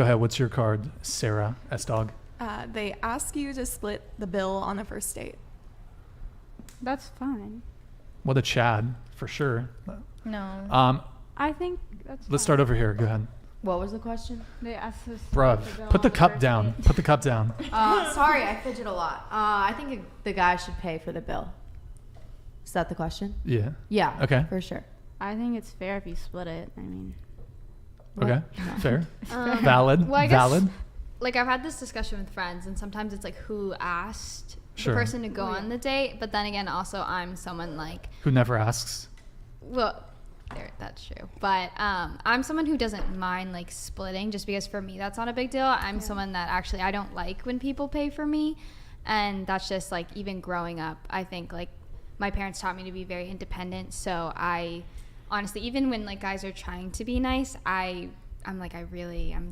Go ahead. What's your card, Sarah S. Dog? They ask you to split the bill on a first date. That's fine. What a Chad, for sure. No. I think that's Let's fine. start over here. Go ahead. What was the question? They asked us. Bruv, put the cup down. Put the cup down. Sorry, I fidget a lot. I think the guy should pay for the bill. Is that the question? Yeah. Yeah. Okay. For sure. I think it's fair if you split it. I mean. Okay. No. Fair. Valid. Well, I guess, Valid. like, I've had this discussion with friends, and sometimes it's like who asked Sure. the person to go on the date, but then again, also I'm someone like, Who never asks. well, that's true, but I'm someone who doesn't mind like splitting, just because for me that's not a big deal. I'm someone that actually I don't like when people pay for me, and that's just like even growing up. I think like my parents taught me to be very independent, so I honestly, even when like guys are trying to be nice, I'm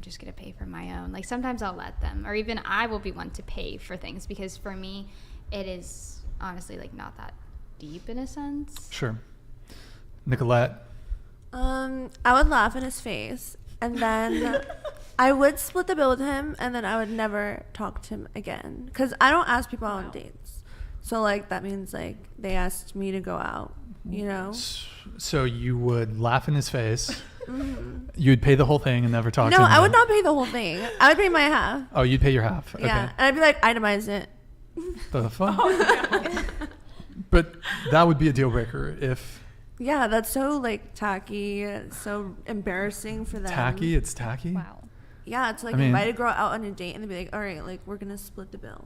just gonna pay for my own. Like sometimes I'll let them, or even I will be one to pay for things, because for me it is honestly like not that deep in a sense. Sure. Nicolette. I would laugh in his face, and then I would split the bill with him, and then I would never talk to him again. Because I don't ask people out on dates. So, like, that means, like, they asked me to go out, you know? So you would laugh in his face. You would pay the whole thing and never talk to him. No, I would again. not pay the whole thing. I would pay my half. Oh, you'd pay your half. Okay. Yeah. And I'd be like, itemize it. The fuck? But that would be a deal breaker if... Yeah, that's so, like, tacky, so embarrassing for them. Tacky? It's tacky? Wow. Yeah, it's like I mean- invite a girl out on a date and they'd be like, all right, like, we're going to split the bill.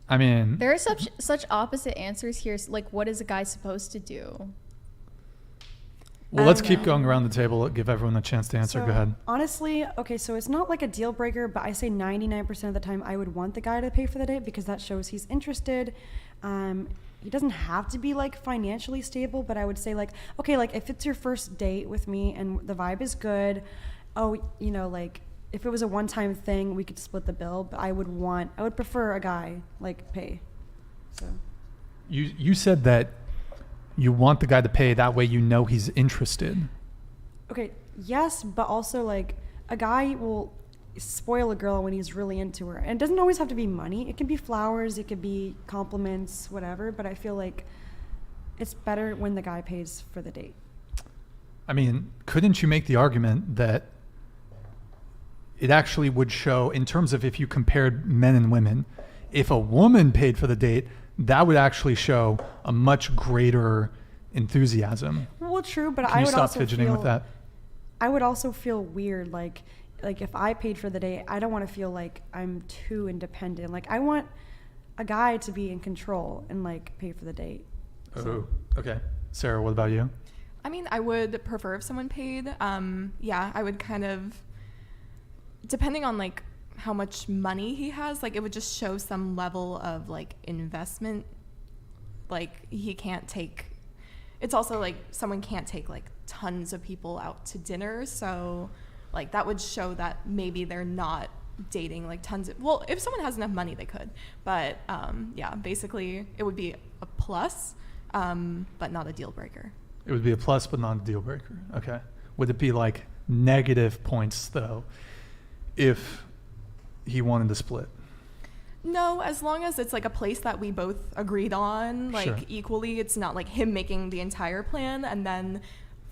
I mean... There are such opposite answers here. Like, what is a guy supposed to do? Well, let's keep going around the table. Give everyone a chance to answer. So, Go ahead. Honestly, okay, so it's not like a deal breaker, but I say 99% of the time I would want the guy to pay for the date, because that shows he's interested. He doesn't have to be like financially stable, but I would say like, okay, like if it's your first date with me and the vibe is good, you know, like if it was a one-time thing, we could split the bill, but I would prefer a guy like pay. So You said that you want the guy to pay. That way you know he's interested. okay, yes, but also like a guy will spoil a girl when he's really into her, and it doesn't always have to be money. It can be flowers, it could be compliments, whatever, but I feel like it's better when the guy pays for the date. I mean, couldn't you make the argument that it actually would show, in terms of if you compared men and women, if a woman paid for the date, that would actually show a much greater enthusiasm? Well, true, but Can I you would stop also fidgeting with that? I would also feel weird, like if I paid for the date, I don't want to feel like I'm too independent. Like I want a guy to be in control and like pay for the date. Oh, okay. Sarah, what about you? I mean, I would prefer if someone paid. Yeah, I would kind of, depending on like how much money he has, like it would just show some level of like investment. Like he can't take, it's also like someone can't take like tons of people out to dinner. So like that would show that maybe they're not dating like tons of, well, if someone has enough money, they could. But yeah, basically it would be a plus, but not a deal breaker. It would be a plus, but not a deal breaker. Okay. Would it be like negative points, though, if he wanted to split? No, as long as it's like a place that we both agreed on, like Sure. equally. It's not like him making the entire plan and then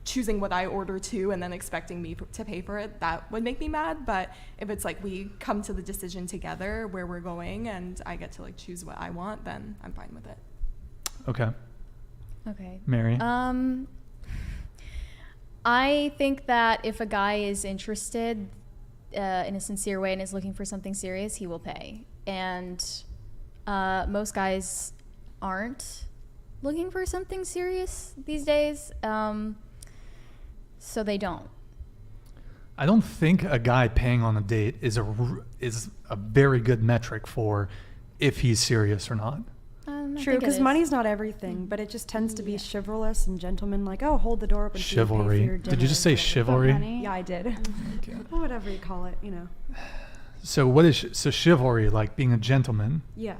choosing what I order too and then expecting me to pay for it. That would make me mad. But if it's like we come to the decision together where we're going and I get to like choose what I want, then I'm fine with it. Okay. Okay. Mary? I think that if a guy is interested in a sincere way and is looking for something serious, he will pay. And most guys aren't looking for something serious these days, so they don't. I don't think a guy paying on a date is a very good metric for if he's serious or not. True, because money's not everything, but it just tends to be chivalrous and gentleman, like, oh, hold the door open. so you pay for Chivalry. your Did you just say dinner. chivalry? Yeah, I did. Okay. Whatever you call it, you know. So what is so chivalry, like being a gentleman? Yeah.